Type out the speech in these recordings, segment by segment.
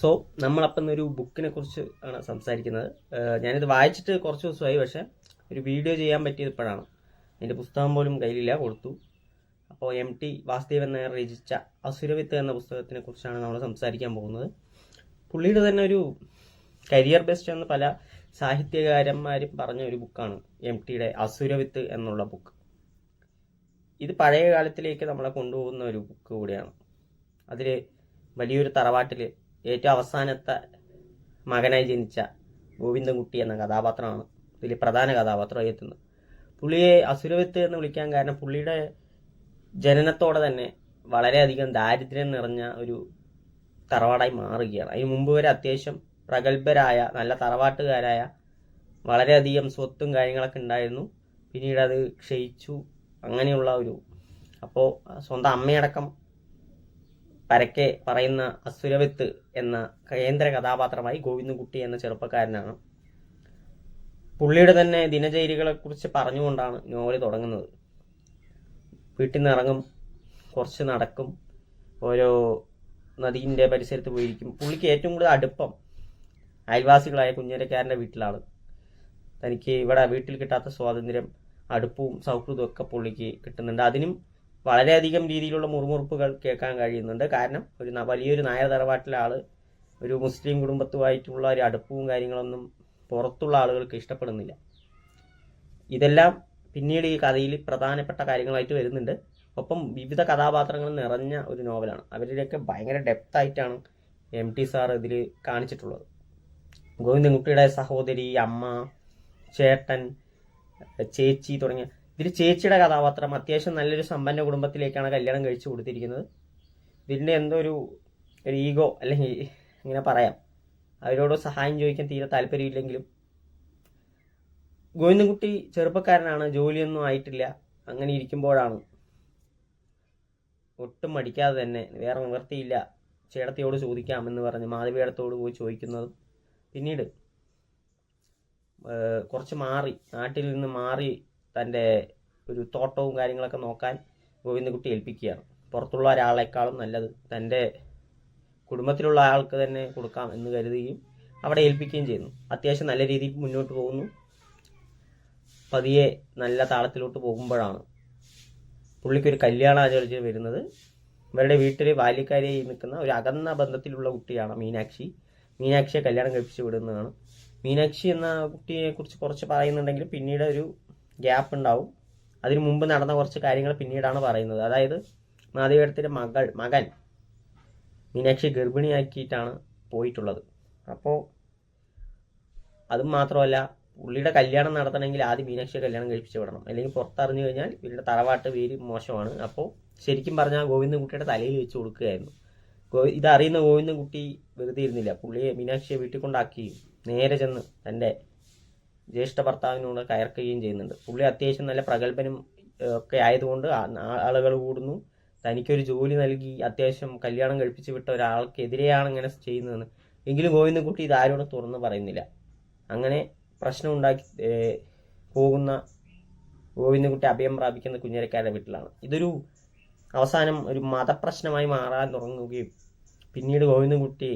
So നമ്മളപ്പം ഒരു ബുക്കിനെ കുറിച്ച് ആണ് സംസാരിക്കുന്നത്. ഞാനിത് വായിച്ചിട്ട് കുറച്ച് ദിവസമായി, പക്ഷേ ഒരു വീഡിയോ ചെയ്യാൻ പറ്റിയത് ഇപ്പോഴാണ്. എൻ്റെ പുസ്തകം പോലും കയ്യിലില്ല, കൊടുത്തു. അപ്പോൾ MT വാസുദേവൻ നായർ രചിച്ച അസുരവിത്ത് എന്ന പുസ്തകത്തിനെ കുറിച്ചാണ് നമ്മൾ സംസാരിക്കാൻ പോകുന്നത്. പുള്ളിയുടെ തന്നെ ഒരു കരിയർ ബെസ്റ്റ് എന്ന് പല സാഹിത്യകാരന്മാരും പറഞ്ഞ ഒരു ബുക്കാണ് MTയുടെ അസുരവിത്ത് എന്നുള്ള ബുക്ക്. ഇത് പഴയ കാലത്തിലേക്ക് നമ്മളെ കൊണ്ടുപോകുന്ന ഒരു ബുക്ക് കൂടിയാണ്. അതിൽ വലിയൊരു തറവാട്ടിൽ ഏറ്റവും അവസാനത്തെ മകനായി ജനിച്ച ഗോവിന്ദൻകുട്ടി എന്ന കഥാപാത്രമാണ് ഇതിൽ പ്രധാന കഥാപാത്രം എത്തുന്നത്. പുള്ളിയെ അസുരവിത്ത് എന്ന് വിളിക്കാൻ കാരണം പുള്ളിയുടെ ജനനത്തോടെ തന്നെ വളരെയധികം ദാരിദ്ര്യം നിറഞ്ഞ ഒരു തറവാടായി മാറുകയാണ്. അതിന് മുമ്പ് വരെ അത്യാവശ്യം പ്രഗത്ഭരായ നല്ല തറവാട്ടുകാരായ വളരെയധികം സ്വത്തും കാര്യങ്ങളൊക്കെ ഉണ്ടായിരുന്നു. പിന്നീട് അത് ക്ഷയിച്ചു. അങ്ങനെയുള്ള അപ്പോൾ സ്വന്തം അമ്മയടക്കം പരക്കെ പറയുന്ന അസുരവിത്ത് എന്ന കേന്ദ്ര കഥാപാത്രമായി ഗോവിന്ദൻകുട്ടി എന്ന ചെറുപ്പക്കാരനാണ്. പുള്ളിയുടെ തന്നെ ദിനചര്യകളെ കുറിച്ച് പറഞ്ഞുകൊണ്ടാണ് നോവൽ തുടങ്ങുന്നത്. വീട്ടിൽ നിന്ന് ഇറങ്ങും, കുറച്ച് നടക്കും, ഓരോ നദീൻ്റെ പരിസരത്ത് പോയിരിക്കും. പുള്ളിക്ക് ഏറ്റവും കൂടുതൽ അടുപ്പം അയൽവാസികളായ കുഞ്ഞരക്കാരൻ്റെ വീട്ടിലാണ്. തനിക്ക് ഇവിടെ വീട്ടിൽ കിട്ടാത്ത സ്വാതന്ത്ര്യം, അടുപ്പവും സൗഹൃദവും ഒക്കെ പുള്ളിക്ക് കിട്ടുന്നുണ്ട്. അതിനും വളരെയധികം രീതിയിലുള്ള മുറുമുറുപ്പുകൾ കേൾക്കാൻ കഴിയുന്നുണ്ട്. കാരണം വലിയൊരു നായർ തറവാട്ടിലെ ആൾ ഒരു മുസ്ലിം കുടുംബത്തുമായിട്ടുള്ള ഒരു അടുപ്പവും കാര്യങ്ങളൊന്നും പുറത്തുള്ള ആളുകൾക്ക് ഇഷ്ടപ്പെടുന്നില്ല. ഇതെല്ലാം പിന്നീട് ഈ കഥയിൽ പ്രധാനപ്പെട്ട കാര്യങ്ങളായിട്ട് വരുന്നുണ്ട്. ഒപ്പം വിവിധ കഥാപാത്രങ്ങൾ നിറഞ്ഞ ഒരു നോവലാണ്. അവരുടെയൊക്കെ ഭയങ്കര ഡെപ്തായിട്ടാണ് MT സാർ ഇതിൽ കാണിച്ചിട്ടുള്ളത്. ഗോവിന്ദൻകുട്ടിയുടെ സഹോദരി, അമ്മ, ചേട്ടൻ, ചേച്ചി തുടങ്ങിയ ഇതിൽ ചേച്ചിയുടെ കഥാപാത്രം അത്യാവശ്യം നല്ലൊരു സമ്പന്ന കുടുംബത്തിലേക്കാണ് കല്യാണം കഴിച്ചു കൊടുത്തിരിക്കുന്നത്. ഇതിൻ്റെ എന്തോ ഒരു ഈഗോ അല്ലെങ്കിൽ ഇങ്ങനെ പറയാം, അവരോട് സഹായം ചോദിക്കാൻ തീരെ താല്പര്യമില്ലെങ്കിലും ഗോവിന്ദൻകുട്ടി ചെറുപ്പക്കാരനാണ്, ജോലിയൊന്നും ആയിട്ടില്ല. അങ്ങനെ ഇരിക്കുമ്പോഴാണ് ഒട്ടും മടിക്കാതെ തന്നെ വേറെ നിവൃത്തിയില്ല, ചേട്ടത്തിയോട് ചോദിക്കാമെന്ന് പറഞ്ഞ് മാധവിയടത്തോട് പോയി ചോദിക്കുന്നതും പിന്നീട് കുറച്ച് മാറി, നാട്ടിൽ നിന്ന് മാറി തൻ്റെ ഒരു തോട്ടവും കാര്യങ്ങളൊക്കെ നോക്കാൻ ഗോവിന്ദൻകുട്ടി ഏൽപ്പിക്കുകയാണ്. പുറത്തുള്ള ഒരാളെക്കാളും നല്ലത് തൻ്റെ കുടുംബത്തിലുള്ള ആൾക്ക് തന്നെ കൊടുക്കാം എന്ന് കരുതുകയും അവിടെ ഏൽപ്പിക്കുകയും ചെയ്യുന്നു. അത്യാവശ്യം നല്ല രീതിയിൽ മുന്നോട്ട് പോകുന്നു. പതിയെ നല്ല താളത്തിലോട്ട് പോകുമ്പോഴാണ് പുള്ളിക്കൊരു കല്യാണാലോചന വരുന്നത്. ഇവരുടെ വീട്ടിൽ ബാല്യക്കാരിയായി നിൽക്കുന്ന ഒരു അകന്ന ബന്ധത്തിലുള്ള കുട്ടിയാണ് മീനാക്ഷി. മീനാക്ഷിയെ കല്യാണം കഴിപ്പിച്ച് വിടുന്നതാണ്. മീനാക്ഷി എന്ന കുട്ടിയെ കുറിച്ച് കുറച്ച് പറയുന്നുണ്ടെങ്കിലും പിന്നീട് ഒരു ഗ്യാപ്പ് ഉണ്ടാവും. അതിനു മുമ്പ് നടന്ന കുറച്ച് കാര്യങ്ങൾ പിന്നീടാണ് പറയുന്നത്. അതായത് മാധവിയടത്തിൻ്റെ മകൻ മീനാക്ഷി ഗർഭിണിയാക്കിയിട്ടാണ് പോയിട്ടുള്ളത്. അപ്പോൾ അതും മാത്രമല്ല, പുള്ളിയുടെ കല്യാണം നടത്തണമെങ്കിൽ ആദ്യം മീനാക്ഷിയെ കല്യാണം കഴിപ്പിച്ച് വിടണം, അല്ലെങ്കിൽ പുറത്തറിഞ്ഞു കഴിഞ്ഞാൽ ഇവരുടെ തറവാട്ട് പേര് മോശമാണ്. അപ്പോൾ ശരിക്കും പറഞ്ഞാൽ ഗോവിന്ദൻകുട്ടിയുടെ തലയിൽ വെച്ച് കൊടുക്കുകയായിരുന്നു. ഇതറിയുന്ന ഗോവിന്ദൻകുട്ടി വെറുതെ ഇരുന്നില്ല. പുള്ളിയെ മീനാക്ഷിയെ വീട്ടിൽ കൊണ്ടാക്കുകയും നേരെ ചെന്ന് തൻ്റെ ജ്യേഷ്ഠ ഭർത്താവിനോട് കയർക്കുകയും ചെയ്യുന്നുണ്ട്. പുള്ളി അത്യാവശ്യം നല്ല പ്രഗത്ഭനും ഒക്കെ ആയതുകൊണ്ട് ആളുകൾ കൂടുന്നു. തനിക്കൊരു ജോലി നൽകി അത്യാവശ്യം കല്യാണം കഴിപ്പിച്ച് വിട്ട ഒരാൾക്കെതിരെയാണ് ഇങ്ങനെ ചെയ്യുന്നതെന്ന്. എങ്കിലും ഗോവിന്ദൻകുട്ടി ഇത് ആരോടും തുറന്ന് പറയുന്നില്ല. അങ്ങനെ പ്രശ്നം ഉണ്ടാക്കി പോകുന്ന ഗോവിന്ദൻകുട്ടി അഭയം പ്രാപിക്കുന്ന കുഞ്ഞരക്കാരുടെ വീട്ടിലാണ്. ഇതൊരു അവസാനം ഒരു മതപ്രശ്നമായി മാറാൻ തുടങ്ങുകയും പിന്നീട് ഗോവിന്ദൻകുട്ടി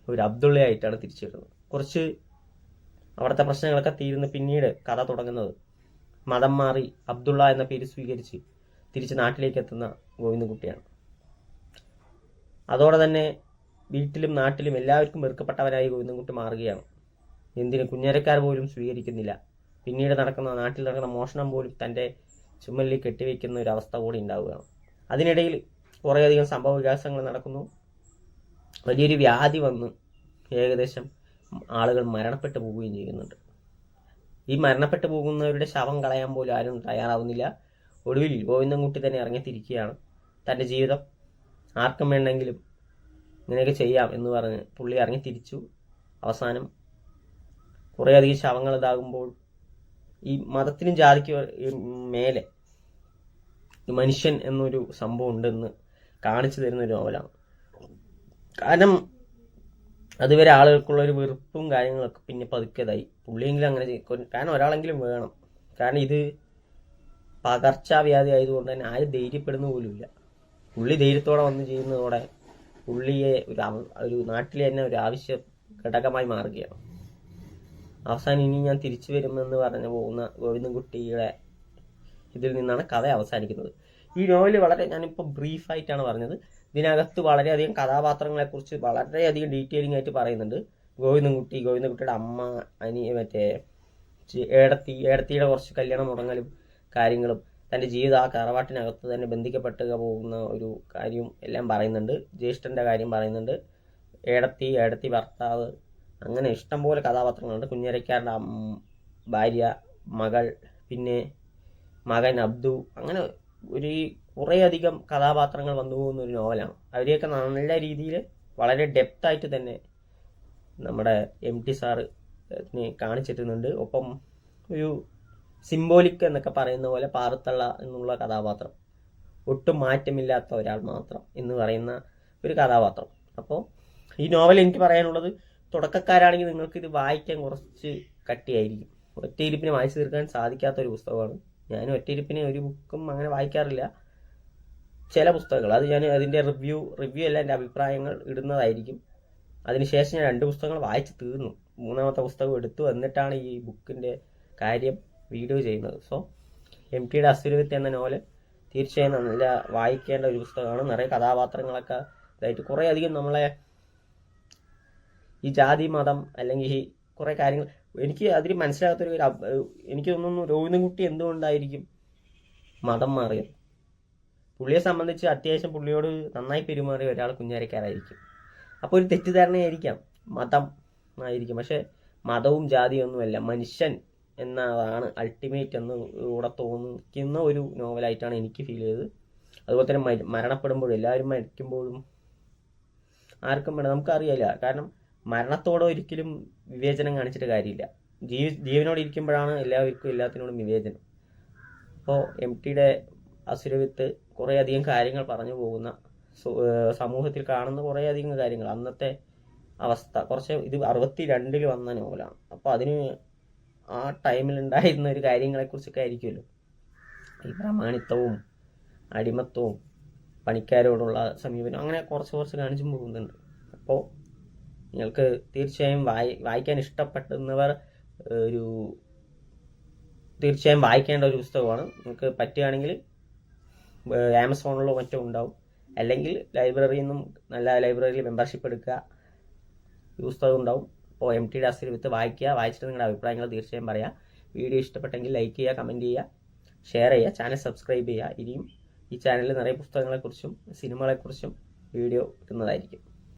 ഒരു അബ്ദുള്ളയായിട്ടാണ് തിരിച്ചു വരുന്നത്. കുറച്ച് അവിടുത്തെ പ്രശ്നങ്ങളൊക്കെ തീരുന്ന പിന്നീട് കഥ തുടങ്ങുന്നത് മതം മാറി അബ്ദുള്ള എന്ന പേര് സ്വീകരിച്ച് തിരിച്ച് നാട്ടിലേക്ക് എത്തുന്ന ഗോവിന്ദൻകുട്ടിയാണ്. അതോടെ തന്നെ വീട്ടിലും നാട്ടിലും എല്ലാവർക്കും വെറുക്കപ്പെട്ടവരായി ഗോവിന്ദൻകുട്ടി മാറുകയാണ്. എന്തിന് കുഞ്ഞരക്കാർ പോലും സ്വീകരിക്കുന്നില്ല. പിന്നീട് നാട്ടിൽ നടക്കുന്ന മോഷണം പോലും തൻ്റെ ചുമലിൽ കെട്ടിവെക്കുന്ന ഒരു അവസ്ഥ കൂടി ഉണ്ടാവുകയാണ്. അതിനിടയിൽ കുറേയധികം സംഭവ വികാസങ്ങൾ നടക്കുന്നു. വലിയൊരു വ്യാധി വന്ന് ഏകദേശം ആളുകൾ മരണപ്പെട്ടു പോവുകയും ചെയ്യുന്നുണ്ട്. ഈ മരണപ്പെട്ടു പോകുന്നവരുടെ ശവം കളയാൻ പോലും ആരും തയ്യാറാവുന്നില്ല. ഒടുവിൽ ഗോവിന്ദൻകുട്ടി തന്നെ ഇറങ്ങിത്തിരിക്കുകയാണ്. തൻ്റെ ജീവിതം ആർക്കും വേണമെങ്കിലും ഇങ്ങനെയൊക്കെ ചെയ്യാം എന്ന് പറഞ്ഞ് പുള്ളി ഇറങ്ങിത്തിരിച്ചു. അവസാനം കുറേയധികം ശവങ്ങൾ ഇതാകുമ്പോൾ ഈ മതത്തിനും ജാതിക്കും മേലെ മനുഷ്യൻ എന്നൊരു സംഭവം ഉണ്ടെന്ന് കാണിച്ചു തരുന്ന ഒരു നോവലാണ്. കാരണം അതുവരെ ആളുകൾക്കുള്ള ഒരു വെറുപ്പും കാര്യങ്ങളൊക്കെ പിന്നെ പതുക്കെതായി. പുള്ളിയെങ്കിലും അങ്ങനെ കാരണം ഒരാളെങ്കിലും വേണം. കാരണം ഇത് പകർച്ചവ്യാധി ആയതുകൊണ്ട് തന്നെ ആരും ധൈര്യപ്പെടുന്ന പോലുമില്ല. പുള്ളി ധൈര്യത്തോടെ വന്ന് ചെയ്യുന്നതോടെ പുള്ളിയെ ഒരു നാട്ടിലെ തന്നെ ഒരു ആവശ്യ ഘടകമായി മാറുകയാണ്. അവസാനം ഇനി ഞാൻ തിരിച്ചു വരുമെന്ന് പറഞ്ഞു പോകുന്ന ഗോവിന്ദൻകുട്ടിയുടെ ഇതിൽ നിന്നാണ് കഥ അവസാനിക്കുന്നത്. ഈ നോവൽ ഞാനിപ്പോൾ ബ്രീഫായിട്ടാണ് പറഞ്ഞത്. ഇതിനകത്ത് വളരെയധികം കഥാപാത്രങ്ങളെക്കുറിച്ച് വളരെയധികം ഡീറ്റെയിലിംഗ് ആയിട്ട് പറയുന്നുണ്ട്. ഗോവിന്ദൻകുട്ടിയുടെ അമ്മ, ഏടത്തിയുടെ കുറച്ച് കല്യാണ മുടങ്ങലും കാര്യങ്ങളും, തൻ്റെ ജീവിതം ആ തറവാട്ടിനകത്ത് തന്നെ ബന്ധിക്കപ്പെട്ട് പോകുന്ന ഒരു കാര്യം എല്ലാം പറയുന്നുണ്ട്. ജ്യേഷ്ഠൻ്റെ കാര്യം പറയുന്നുണ്ട്. ഏടത്തി ഭർത്താവ്, അങ്ങനെ ഇഷ്ടംപോലെ കഥാപാത്രങ്ങളുണ്ട്. കുഞ്ഞരക്കാരുടെ ഭാര്യ, മകൾ, പിന്നെ മകൻ അബ്ദു, അങ്ങനെ കുറേയധികം കഥാപാത്രങ്ങൾ വന്നു പോകുന്ന ഒരു നോവലാണ്. അവരെയൊക്കെ നല്ല രീതിയിൽ വളരെ ഡെപ്തായിട്ട് തന്നെ നമ്മുടെ MT സാറിനെ കാണിച്ചിട്ടുന്നുണ്ട്. ഒപ്പം ഒരു സിംബോളിക് എന്നൊക്കെ പറയുന്ന പോലെ പാറത്തള്ള എന്നുള്ള കഥാപാത്രം, ഒട്ടും മാറ്റമില്ലാത്ത ഒരാൾ മാത്രം എന്ന് പറയുന്ന ഒരു കഥാപാത്രം. അപ്പോൾ ഈ നോവൽ എനിക്ക് പറയാനുള്ളത്, തുടക്കക്കാരാണെങ്കിൽ നിങ്ങൾക്ക് ഇത് വായിക്കാൻ കുറച്ച് കട്ടിയായിരിക്കും. ഒറ്റയിരിപ്പിന് വായിച്ചു തീർക്കാൻ സാധിക്കാത്ത ഒരു പുസ്തകമാണ്. ഞാൻ ഒറ്റയിരിപ്പിന് ഒരു ബുക്കും അങ്ങനെ വായിക്കാറില്ല. ചില പുസ്തകങ്ങൾ അത് ഞാൻ അതിൻ്റെ റിവ്യൂ അല്ല, എൻ്റെ അഭിപ്രായങ്ങൾ ഇടുന്നതായിരിക്കും. അതിനുശേഷം ഞാൻ 2 പുസ്തകങ്ങൾ വായിച്ച് തീർന്നു. 3ാമത്തെ പുസ്തകം എടുത്തു എന്നിട്ടാണ് ഈ ബുക്കിൻ്റെ കാര്യം വീഡിയോ ചെയ്യുന്നത്. സോ MTയുടെ അസുരവിത്ത് എന്ന നോവൽ തീർച്ചയായും നല്ല വായിക്കേണ്ട ഒരു പുസ്തകമാണ്. നിറയെ കഥാപാത്രങ്ങളൊക്കെ ഇതായിട്ട് കുറേയധികം നമ്മളെ ഈ ജാതി മതം അല്ലെങ്കിൽ ഈ കുറേ കാര്യങ്ങൾ എനിക്ക് അതിൽ മനസ്സിലാകാത്തൊരു എനിക്ക് തോന്നുന്നു, ഗോവിന്ദൻകുട്ടി എന്തുകൊണ്ടായിരിക്കും മതം മാറിയത്? പുള്ളിയെ സംബന്ധിച്ച് അത്യാവശ്യം പുള്ളിയോട് നന്നായി പെരുമാറിയ ഒരാൾ കുഞ്ഞാരക്കാരായിരിക്കും. അപ്പോൾ ഒരു തെറ്റിദ്ധാരണയായിരിക്കാം, മതം ആയിരിക്കും. പക്ഷെ മതവും ജാതിയും ഒന്നുമല്ല, മനുഷ്യൻ എന്നതാണ് അൾട്ടിമേറ്റ് എന്ന് കൂടെ തോന്നിക്കുന്ന ഒരു നോവലായിട്ടാണ് എനിക്ക് ഫീൽ ചെയ്തത്. അതുപോലെ തന്നെ മരണപ്പെടുമ്പോഴും, എല്ലാവരും മരിക്കുമ്പോഴും ആർക്കും വേണം നമുക്കറിയില്ല. കാരണം മരണത്തോടെ ഒരിക്കലും വിവേചനം കാണിച്ചിട്ട് കാര്യമില്ല. ജീവനോട് ഇരിക്കുമ്പോഴാണ് എല്ലാത്തിനോടും വിവേചനം. അപ്പോൾ MTയുടെ അസുരവിത്ത് കുറേയധികം കാര്യങ്ങൾ പറഞ്ഞു പോകുന്ന, സമൂഹത്തിൽ കാണുന്ന കുറേയധികം കാര്യങ്ങൾ, അന്നത്തെ അവസ്ഥ ഇത് 62 വന്ന നോവലാണ്. അപ്പോൾ അതിന് ആ ടൈമിൽ ഉണ്ടായിരുന്ന ഒരു കാര്യങ്ങളെക്കുറിച്ചൊക്കെ ആയിരിക്കുമല്ലോ. ഈ പ്രമാണിത്വവും അടിമത്വവും പണിക്കാരോടുള്ള സമീപനം, അങ്ങനെ കുറച്ച് കാണിച്ചും പോകുന്നുണ്ട്. അപ്പോൾ നിങ്ങൾക്ക് തീർച്ചയായും വായിക്കാൻ ഇഷ്ടപ്പെടുന്നവർ തീർച്ചയായും വായിക്കേണ്ട ഒരു പുസ്തകമാണ്. നിങ്ങൾക്ക് പറ്റുകയാണെങ്കിൽ ആമസോണിലോ മറ്റോ ഉണ്ടാവും, അല്ലെങ്കിൽ ലൈബ്രറിയിൽ നിന്നും നല്ല ലൈബ്രറിയിൽ മെമ്പർഷിപ്പ് എടുക്കുക, ഈ പുസ്തകം ഉണ്ടാവും. അപ്പോൾ MTയുടെ അസുരവിത്ത് വായിക്കുക. വായിച്ചിട്ട് നിങ്ങളുടെ അഭിപ്രായങ്ങൾ തീർച്ചയായും പറയുക. വീഡിയോ ഇഷ്ടപ്പെട്ടെങ്കിൽ ലൈക്ക് ചെയ്യുക, കമൻറ്റ് ചെയ്യുക, ഷെയർ ചെയ്യുക, ചാനൽ സബ്സ്ക്രൈബ് ചെയ്യുക. ഇനിയും ഈ ചാനലിൽ നിറയെ പുസ്തകങ്ങളെക്കുറിച്ചും സിനിമകളെക്കുറിച്ചും വീഡിയോ ഇടുന്നതായിരിക്കും.